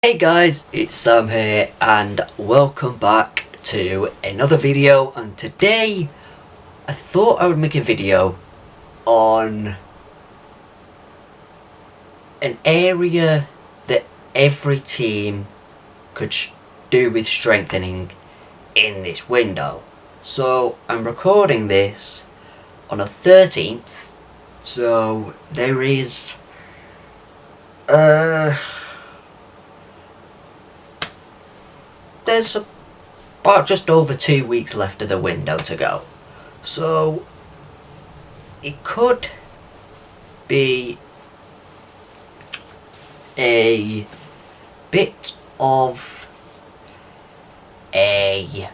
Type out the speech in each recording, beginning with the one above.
Hey guys, it's Sam here and welcome back to another video, and today I thought I would make a video on an area that every team could do with strengthening in this window. So I'm recording this on the 13th, so there is there's about just over 2 weeks left of the window to go. So it could be a bit of a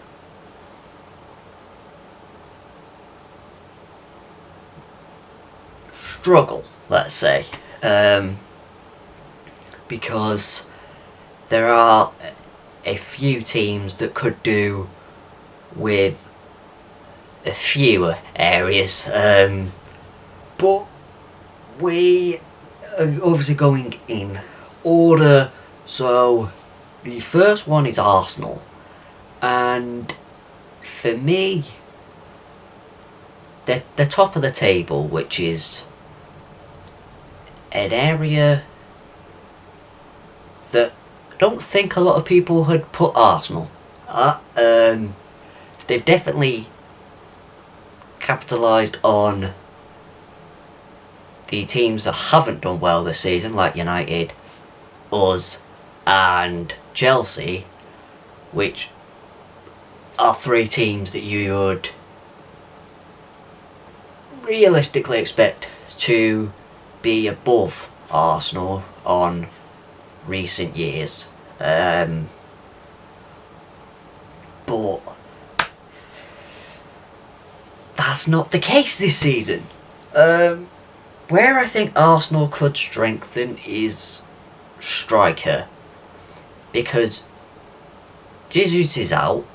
struggle, let's say, because there are a few teams that could do with a fewer areas, but we are obviously going in order. So the first one is Arsenal, and for me, the top of the table, which is an area that I don't think a lot of people had put Arsenal at. They've definitely capitalised on the teams that haven't done well this season, like United, us and Chelsea, which are three teams that you would realistically expect to be above Arsenal on recent years, but that's not the case this season. Where I think Arsenal could strengthen is striker, because Jesus is out,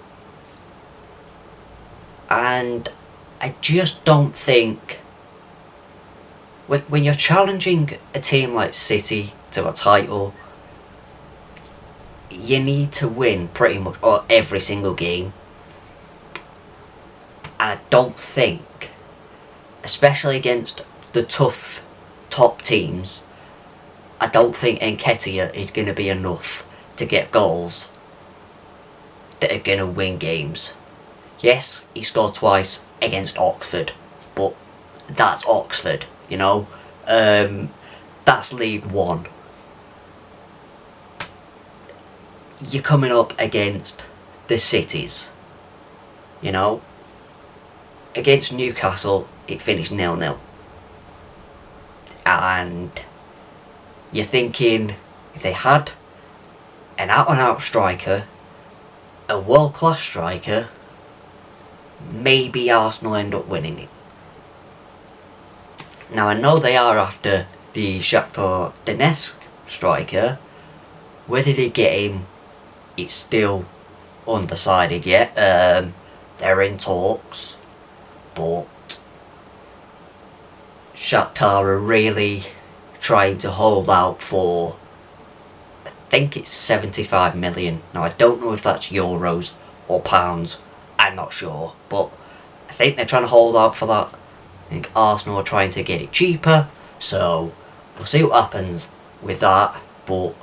and I just don't think when you're challenging a team like City to a title, you need to win pretty much every single game. And I don't think, especially against the tough top teams, I don't think Nketiah is going to be enough to get goals that are going to win games. Yes, he scored twice against Oxford, but that's Oxford, you know. That's League One. You're coming up against the cities, you know. Against Newcastle, it finished 0-0. And you're thinking, if they had an out-and-out striker, a world-class striker, maybe Arsenal end up winning it. Now, I know they are after the Shakhtar Donetsk striker. Whether they get him, it's still undecided yet. They're in talks, but Shakhtar are really trying to hold out for, I think it's 75 million. Now, I don't know if that's euros or pounds, I'm not sure, but I think they're trying to hold out for that. I think Arsenal are trying to get it cheaper, so we'll see what happens with that. But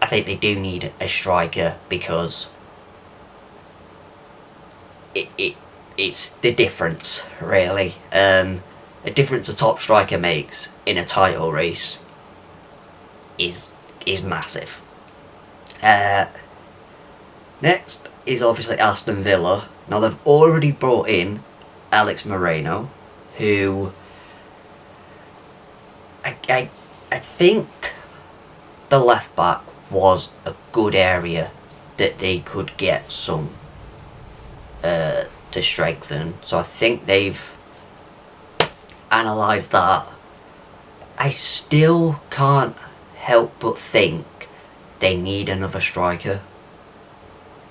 I think they do need a striker, because it's the difference, really. The difference a top striker makes in a title race is massive. Next is obviously Aston Villa. Now, they've already brought in Alex Moreno, who I think the left back was a good area that they could get some to strengthen. So I think they've analysed that. I still can't help but think they need another striker.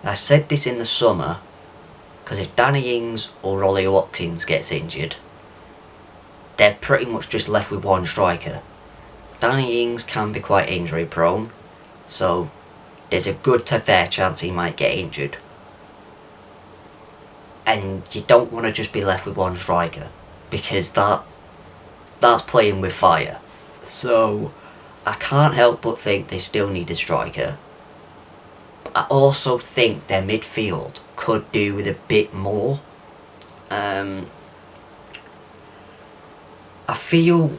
I said this in the summer, because if Danny Ings or Ollie Watkins gets injured, they're pretty much just left with one striker. Danny Ings can be quite injury prone, so there's a good to fair chance he might get injured. And you don't want to just be left with one striker, because that's playing with fire. So I can't help but think they still need a striker. I also think their midfield could do with a bit more. I feel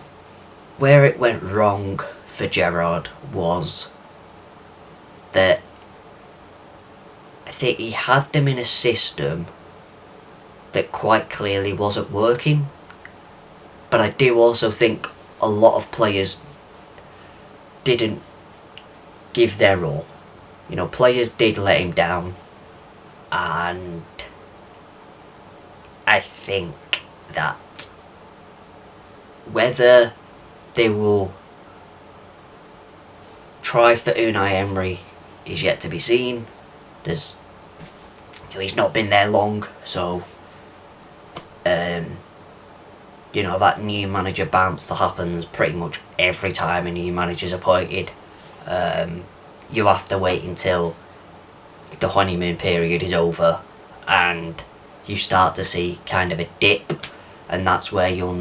where it went wrong for Gerrard was that I think he had them in a system that quite clearly wasn't working. But I do also think a lot of players didn't give their all. You know, players did let him down, and I think that whether they will try for Unai Emery is yet to be seen. He's not been there long, so that new manager bounce that happens pretty much every time a new manager's appointed. You have to wait until the honeymoon period is over and you start to see kind of a dip, and that's where you'll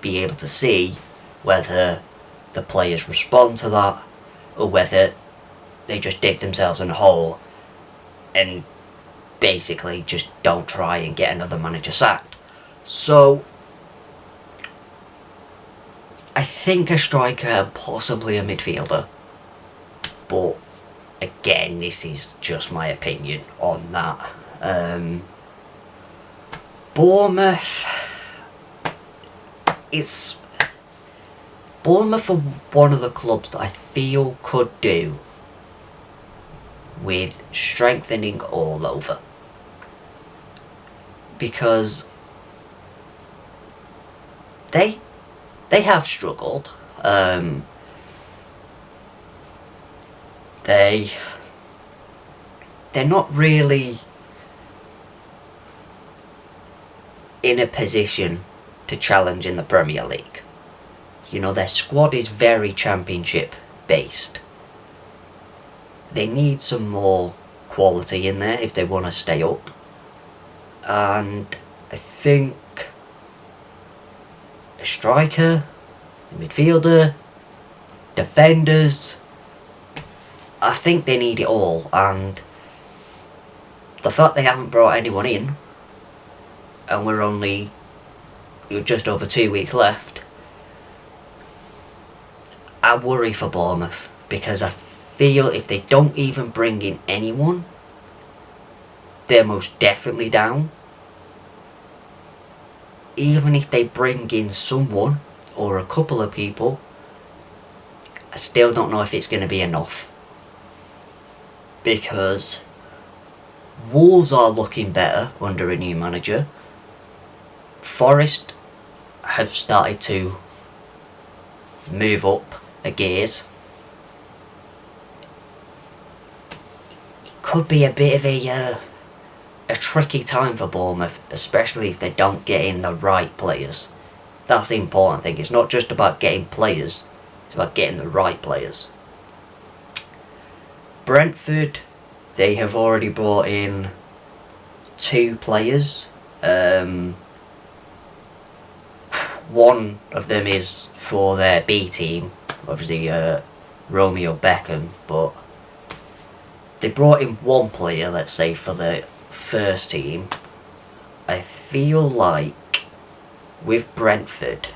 be able to see whether the players respond to that or whether they just dig themselves in a hole and basically just don't try and get another manager sacked. So I think a striker and possibly a midfielder, but again, this is just my opinion on that. Bournemouth are one of the clubs that I feel could do with strengthening all over, because they have struggled. They're not really in a position to challenge in the Premier League. You know, their squad is very Championship based. They need some more quality in there if they want to stay up. And I think a striker, a midfielder, defenders, I think they need it all. And the fact they haven't brought anyone in, and we're just over 2 weeks left, I worry for Bournemouth, because I feel if they don't even bring in anyone, they're most definitely down. Even if they bring in someone or a couple of people, I still don't know if it's going to be enough, because Wolves are looking better under a new manager. Forest have started to move up a gears. It could be a bit of a tricky time for Bournemouth, especially if they don't get in the right players. That's the important thing. It's not just about getting players, it's about getting the right players. Brentford, they have already brought in 2 players. One of them is for their B team, obviously Romeo Beckham, but they brought in 1 player, let's say, for the first team. I feel like with Brentford,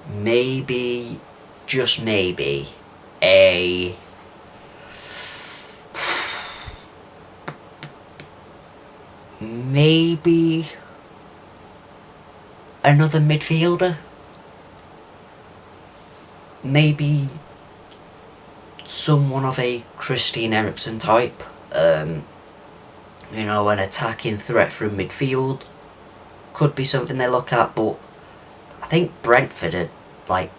maybe, just maybe, maybe another midfielder, maybe someone of a Christian Eriksen type, an attacking threat from midfield could be something they look at. But I think Brentford are like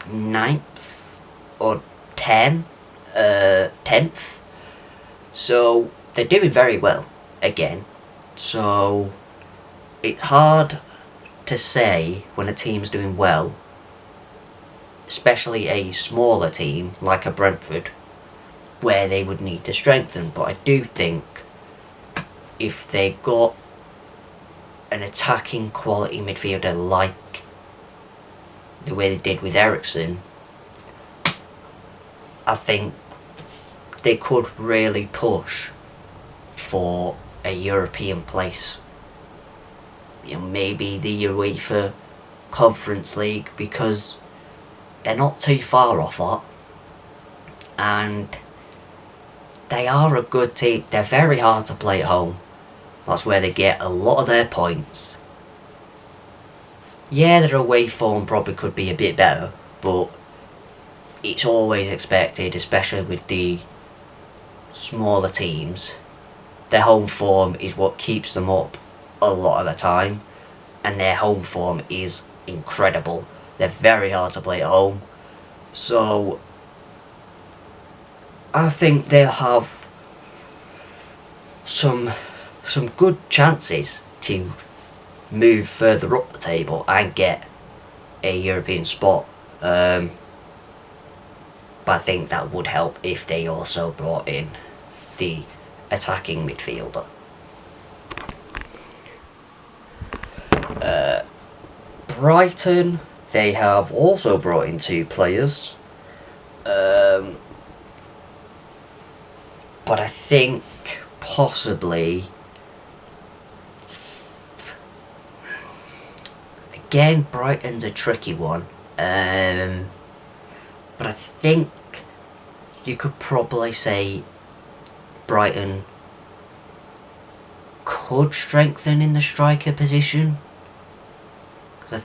9th or 10th, so they're doing very well again. So it's hard to say when a team's doing well especially a smaller team like a Brentford, where they would need to strengthen. But I do think if they got an attacking quality midfielder like the way they did with Eriksen, I think they could really push for a European place. Maybe the UEFA Conference League, because they're not too far off that, and they are a good team. They're very hard to play at home. That's where they get a lot of their points. Yeah, their away form probably could be a bit better, but it's always expected, especially with the smaller teams. Their home form is what keeps them up a lot of the time, and their home form is incredible. They're very hard to play at home, so I think they'll have some good chances to move further up the table and get a European spot. But I think that would help if they also brought in the attacking midfielder. Brighton, they have also brought in 2 players. But I think possibly, again, Brighton's a tricky one. But I think you could probably say Brighton could strengthen in the striker position. Because I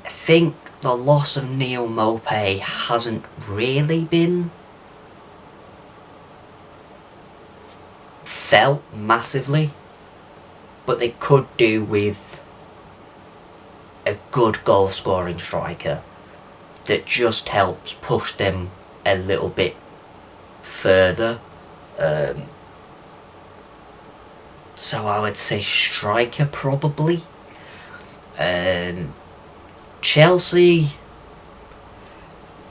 think the loss of Neal Maupay hasn't really been felt massively, but they could do with a good goal scoring striker that just helps push them a little bit further. So I would say striker probably. Chelsea,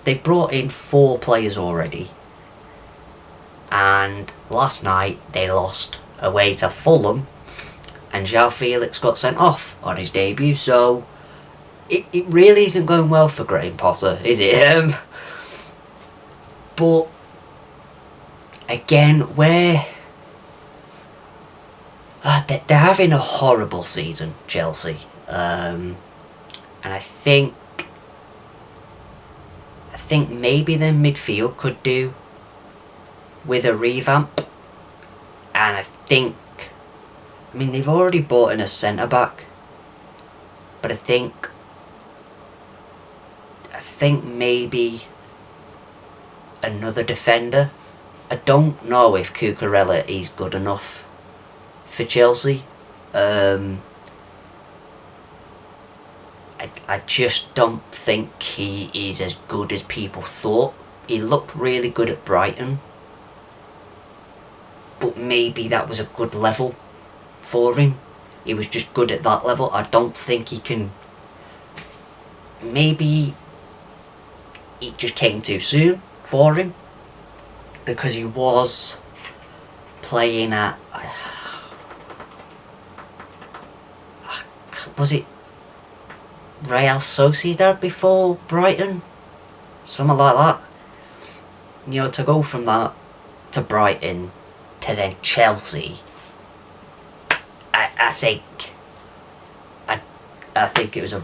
they've brought in 4 players already, and last night they lost away to Fulham, and João Felix got sent off on his debut, so it really isn't going well for Graham Potter, is it? But again, they're having a horrible season, Chelsea, and I think maybe their midfield could do with a revamp, and I mean they've already bought in a centre back, but I think maybe another defender. I don't know if Cucurella is good enough for Chelsea. I just don't think he is as good as people thought. He looked really good at Brighton, but maybe that was a good level for him. He was just good at that level. I don't think he can. Maybe it just came too soon for him, because he was playing at, was it Real Sociedad before Brighton? Something like that. To go from that to Brighton to then Chelsea, I think it was a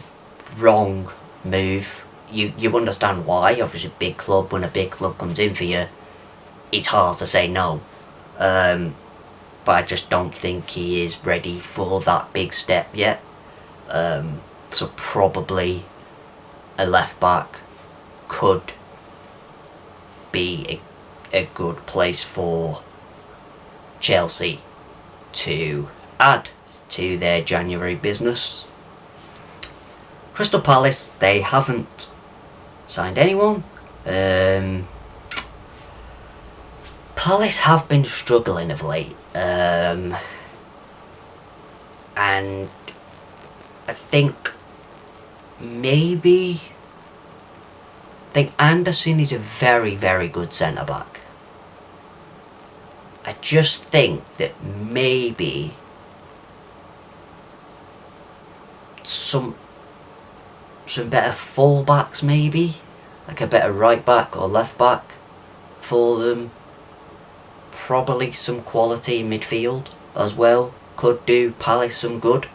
wrong move. You understand why. Obviously, big club, when a big club comes in for you, it's hard to say no. But I just don't think he is ready for that big step yet. So probably a left back could be a good place for Chelsea to add to their January business. Crystal Palace, they haven't signed anyone. Palace have been struggling of late, and I think, maybe I think Anderson is a very, very good centre-back. I just think that maybe some better full-backs, maybe like a better right-back or left-back for them. Probably some quality in midfield as well could do Palace some good.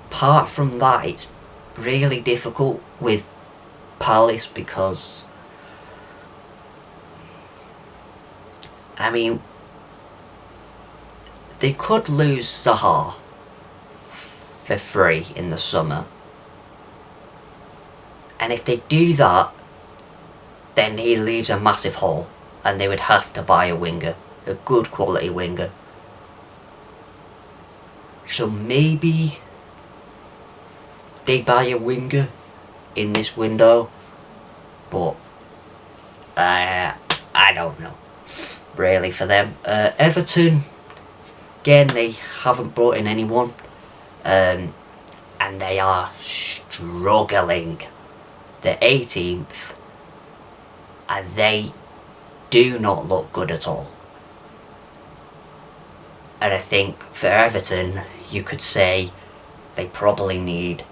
Apart from that, it's really difficult with Palace because, I mean, they could lose Zaha for free in the summer, and if they do that, then he leaves a massive hole, and they would have to buy a winger, a good quality winger. So maybe they buy a winger in this window, but I don't know really for them. Everton, again, they haven't brought in anyone, and they are struggling. They're 18th, and they do not look good at all. And I think for Everton, you could say they probably need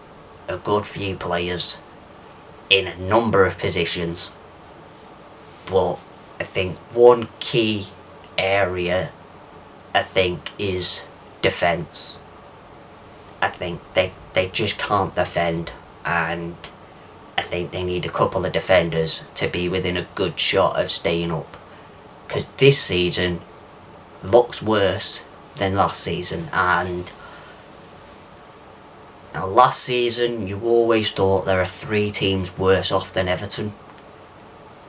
a good few players in a number of positions. But I think one key area, I think, is defence. I think they just can't defend, and I think they need a couple of defenders to be within a good shot of staying up. Because this season looks worse than last season, and now last season you always thought there are 3 teams worse off than Everton.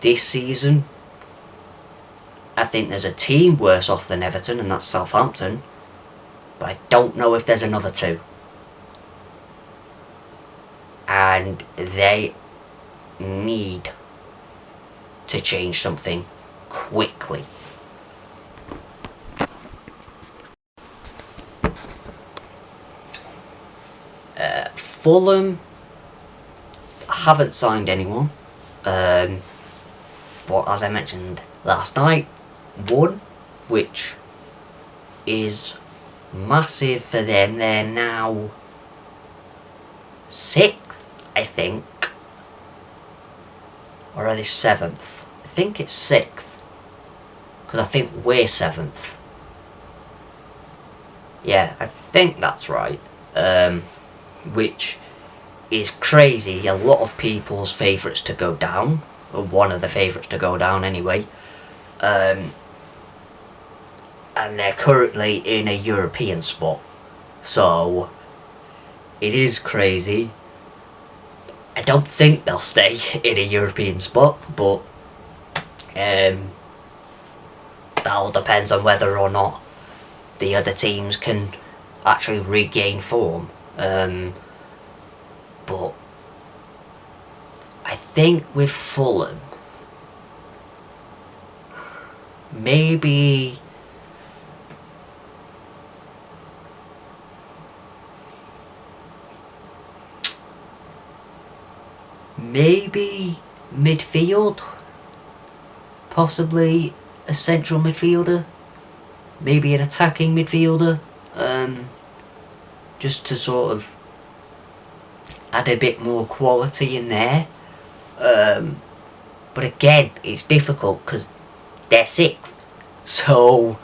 This season, I think there's a team worse off than Everton, and that's Southampton, but I don't know if there's another 2. And they need to change something quickly. Fulham haven't signed anyone, but as I mentioned last night, one, which is massive for them. They're now 6th, I think, or are they 7th? I think it's 6th, because I think we're 7th. Yeah, I think that's right. Which is crazy. A lot of people's favourites to go down, or one of the favourites to go down anyway. And they're currently in a European spot, so it is crazy. I don't think they'll stay in a European spot, but that all depends on whether or not the other teams can actually regain form. But I think with Fulham, maybe midfield, possibly a central midfielder, maybe an attacking midfielder, just to sort of add a bit more quality in there. But again, it's difficult because they're 6th, so,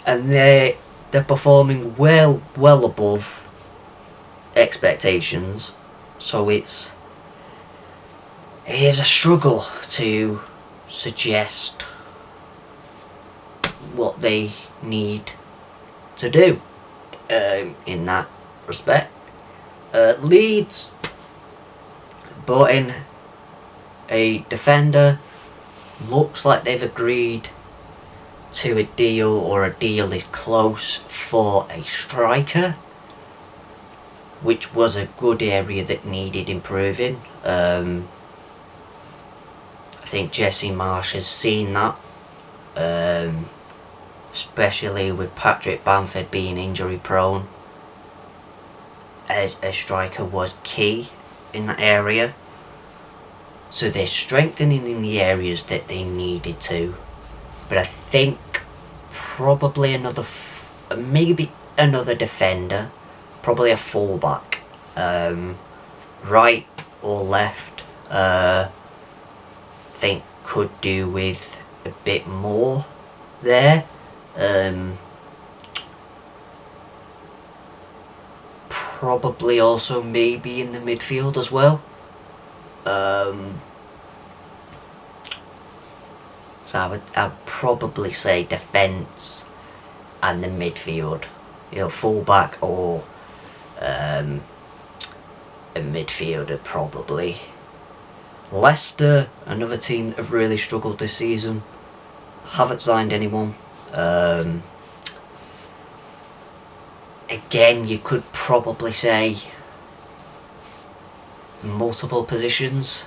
and they're performing well above expectations, so it is a struggle to suggest what they need to do in that respect. Leeds brought in a defender. Looks like they've agreed to a deal, or a deal is close, for a striker, which was a good area that needed improving. I think Jesse Marsch has seen that. especially with Patrick Bamford being injury prone. A striker was key in that area. So they're strengthening in the areas that they needed to. But I think probably maybe another defender, probably a fullback, right or left. Think could do with a bit more there. Probably also maybe in the midfield as well. So I'd probably say defence and the midfield. Fullback or a midfielder probably. Leicester, another team that have really struggled this season. Haven't signed anyone. Again, you could probably say multiple positions.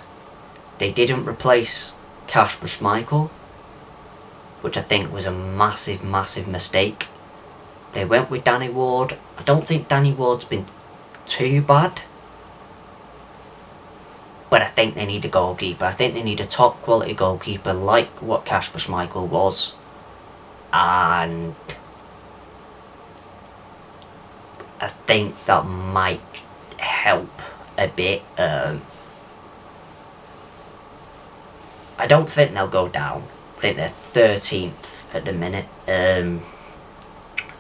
They didn't replace Kasper Schmeichel, which I think was a massive mistake. They went with Danny Ward. I don't think Danny Ward's been too bad, but I think they need a goalkeeper. I think they need a top quality goalkeeper like what Kasper Schmeichel was, and I think that might help a bit. I don't think they'll go down. I think they're 13th at the minute.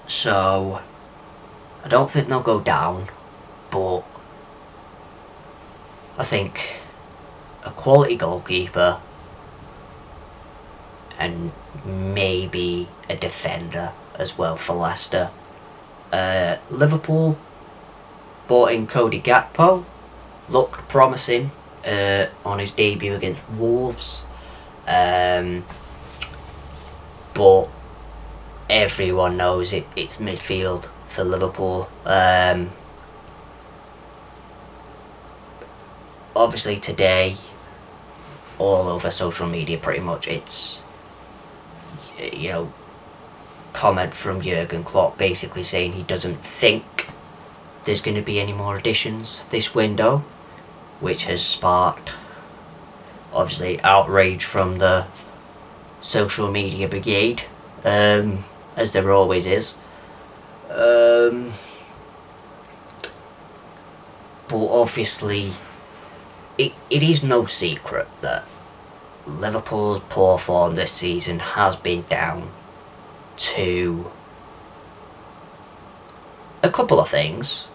So I don't think they'll go down, but I think a quality goalkeeper and maybe a defender as well for Leicester. Liverpool bought in Cody Gakpo. Looked promising on his debut against Wolves. But everyone knows it's midfield for Liverpool. Obviously today, all over social media pretty much, it's, comment from Jurgen Klopp basically saying he doesn't think there's going to be any more additions this window, which has sparked obviously outrage from the social media brigade, as there always is. But obviously it is no secret that Liverpool's poor form this season has been down to a couple of things.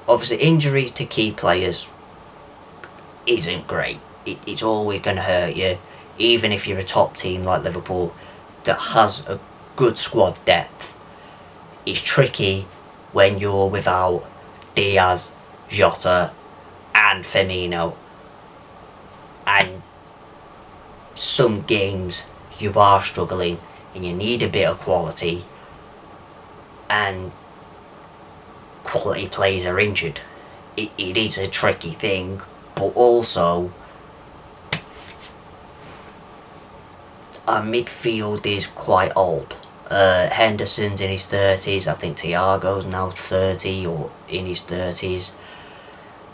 Obviously injuries to key players isn't great. It's always going to hurt you, even if you're a top team like Liverpool that has a good squad depth. It's tricky when you're without Diaz, Jota and Firmino, and some games you are struggling and you need a bit of quality, and quality players are injured. It is a tricky thing, but also our midfield is quite old. Henderson's in his 30s. I think Thiago's now 30 or in his 30s.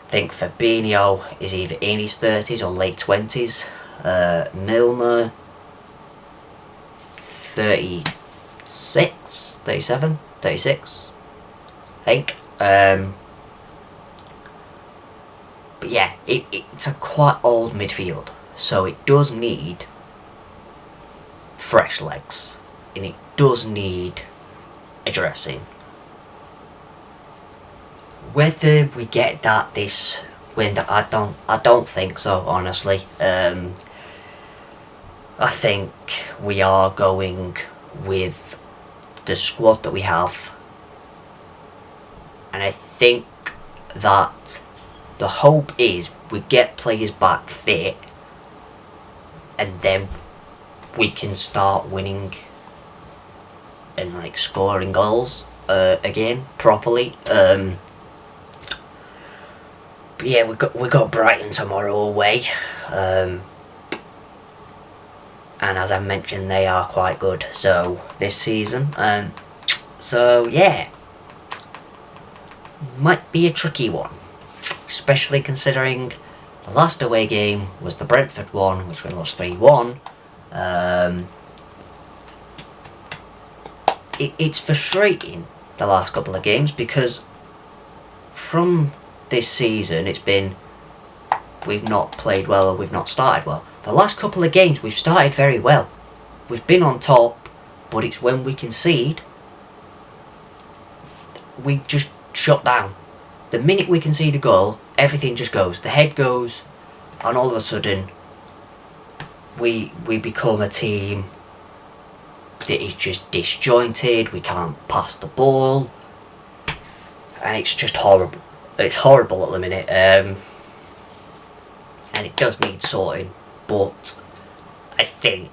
I think Fabinho is either in his 30s or late 20s. Milner 36, 37, 36 I think. But yeah, it's a quite old midfield, so it does need fresh legs, and it does need addressing. Whether we get that this window, I don't think so, honestly. I think we are going with the squad that we have, and I think that the hope is we get players back fit, and then we can start winning and scoring goals again properly. But yeah, we got Brighton tomorrow away, and as I mentioned, they are quite good. So this season, so yeah, might be a tricky one, especially considering the last away game was the Brentford one, which we lost 3-1. It's frustrating the last couple of games because from this season it's been we've not played well or we've not started well. The last couple of games we've started very well. We've been on top, but it's when we concede we just shut down. The minute we concede a goal, everything just goes. The head goes, and all of a sudden we become a team that is just disjointed. We can't pass the ball, and it's just horrible. It's horrible at the minute, and it does need sorting, but I think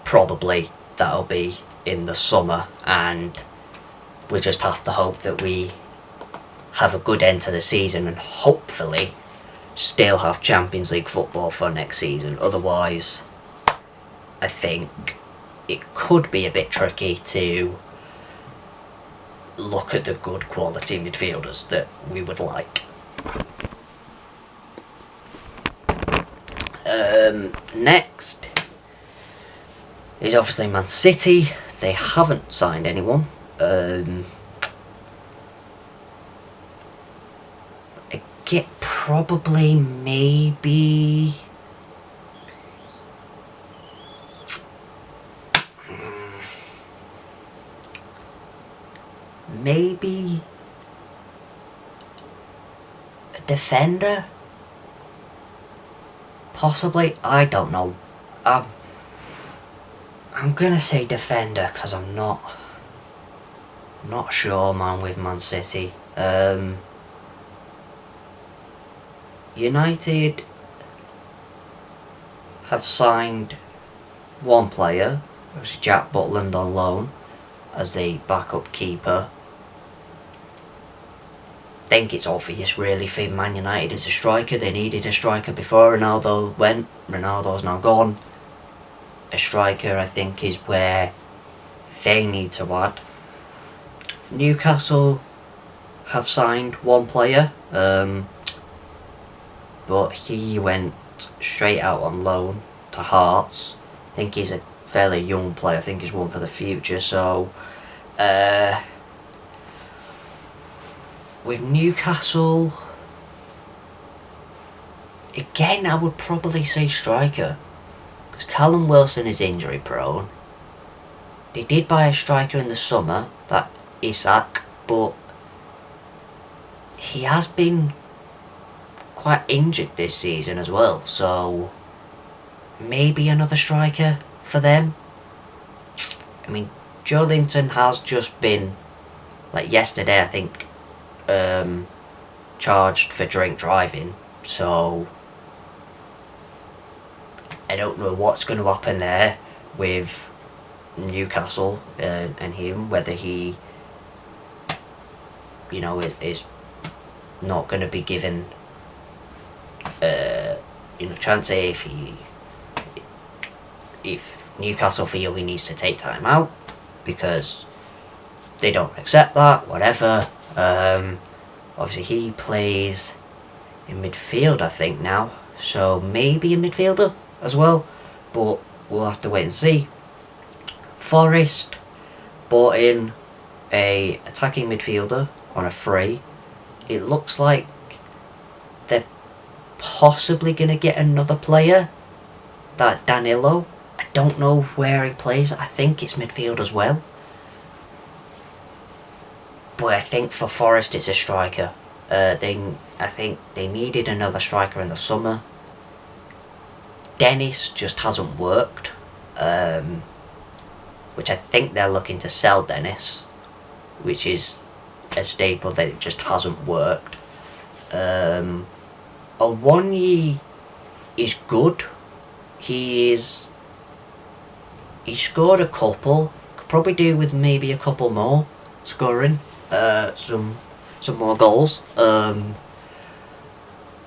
probably that'll be in the summer, and we just have to hope that we have a good end to the season and hopefully still have Champions League football for next season. Otherwise, I think it could be a bit tricky to look at the good quality midfielders that we would like. Next is obviously Man City. They haven't signed anyone. I get probably maybe a defender, possibly. I don't know. I'm gonna say defender because I'm not sure, man, with Man City. United have signed one player, which is Jack Butland on loan as the backup keeper. I think it's obvious really for Man United as a striker. They needed a striker before Ronaldo went. Ronaldo's now gone. A striker, I think, is where they need to add. Newcastle have signed one player, but he went straight out on loan to Hearts. I think he's a fairly young player. I think he's one for the future. So with Newcastle, again, I would probably say striker, because Callum Wilson is injury prone. They did buy a striker in the summer, that Isak, but he has been quite injured this season as well, so maybe another striker for them. I mean, Joelinton has just been, like yesterday I think, charged for drink driving, so I don't know what's going to happen there with Newcastle and him, whether he, you know, is not going to be given chance if Newcastle feel he needs to take time out because they don't accept that, whatever. Obviously he plays in midfield, I think, now, so maybe a midfielder as well, but we'll have to wait and see. Forest bought in a attacking midfielder on a free. It looks like they're possibly going to get another player, that Danilo. I don't know where he plays. I think it's midfield as well. But I think for Forest it's a striker. I think they needed another striker in the summer. Dennis just hasn't worked. Which I think they're looking to sell Dennis, which is a staple that it just hasn't worked. Owonyi is good. He scored a couple. Could probably do with maybe a couple more scoring. Some more goals. I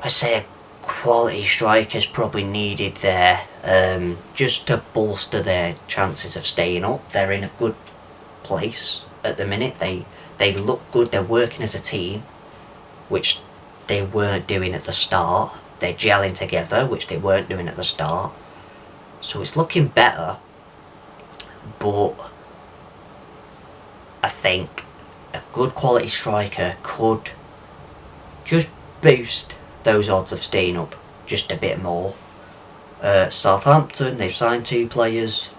say a quality striker is probably needed there. just to bolster their chances of staying up. They're in a good place at the minute. They look good. They're working as a team, which they weren't doing at the start. They're gelling together, which they weren't doing at the start. So it's looking better, but I think a good quality striker could just boost those odds of staying up just a bit more. Southampton, they've signed 2 players,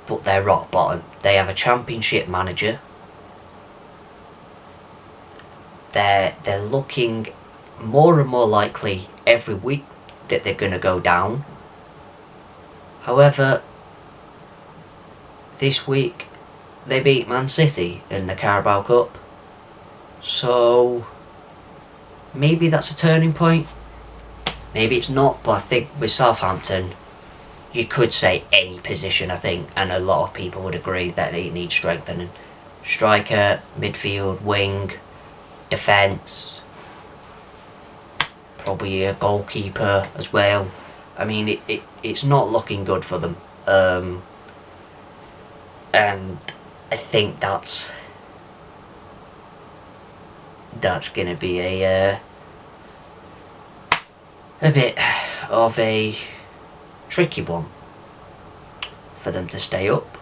but they're rock bottom. They have a championship manager. They're looking more and more likely every week that they're going to go down. However, this week they beat Man City in the Carabao Cup. So maybe that's a turning point. Maybe it's not, but I think with Southampton, you could say any position, I think, and a lot of people would agree that it needs strengthening. Striker, midfield, wing, defence, probably a goalkeeper as well. I mean, it's not looking good for them. And I think that's going to be a bit of a tricky one for them to stay up.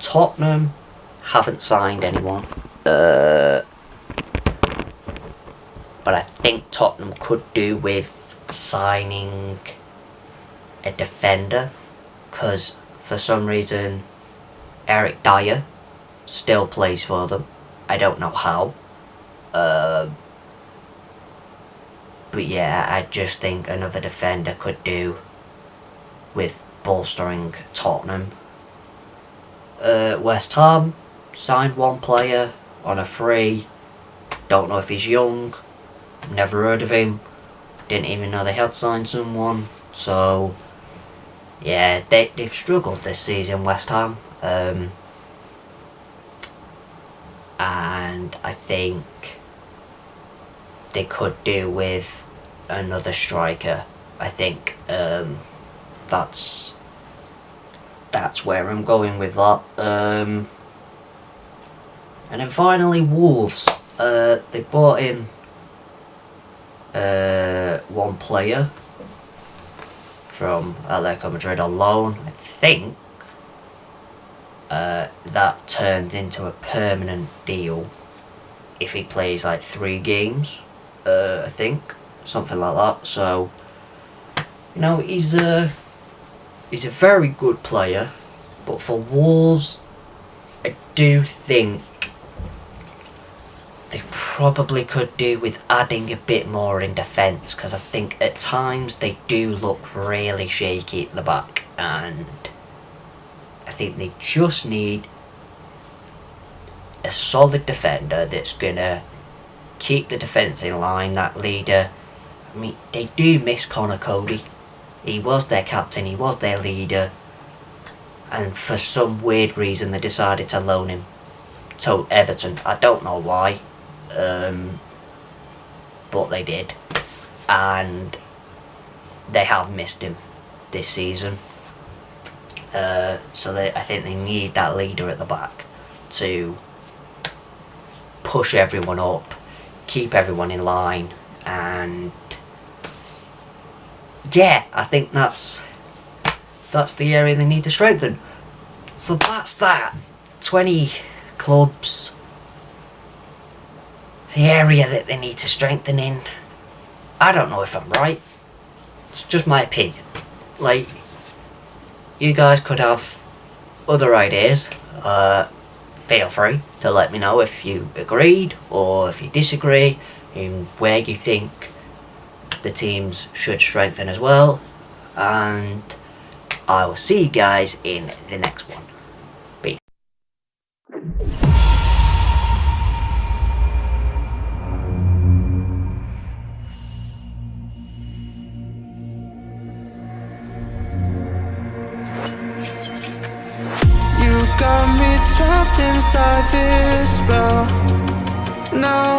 Tottenham haven't signed anyone, but I think Tottenham could do with signing a defender, because for some reason Eric Dyer still plays for them. I don't know how. But yeah, I just think another defender could do with bolstering Tottenham. West Ham signed 1 player on a free. Don't know if he's young. Never heard of him. Didn't even know they had signed someone. So yeah, they've struggled this season, West Ham. And I think they could do with another striker. I think that's where I'm going with that. And then finally, Wolves. They bought in 1 player from Atletico Madrid on loan. I think that turned into a permanent deal if he plays like 3 games. I think something like that. So you know, he's a very good player, but for Wolves, I do think they probably could do with adding a bit more in defence, because I think at times they do look really shaky at the back, and I think they just need a solid defender that's gonna keep the defence in line, that leader. I mean, they do miss Connor Cody. He was their captain, he was their leader, and for some weird reason they decided to loan him to Everton. I don't know why, but they did, and they have missed him this season. So I think they need that leader at the back to push everyone up, keep everyone in line, and yeah, I think that's the area they need to strengthen. So that's that. 20 clubs, the area that they need to strengthen in. I don't know if I'm right. It's just my opinion. Like, you guys could have other ideas. Feel free to let me know if you agreed or if you disagree, and where you think the teams should strengthen as well. And I will see you guys in the next one. Peace. You got me trapped inside this spell. Now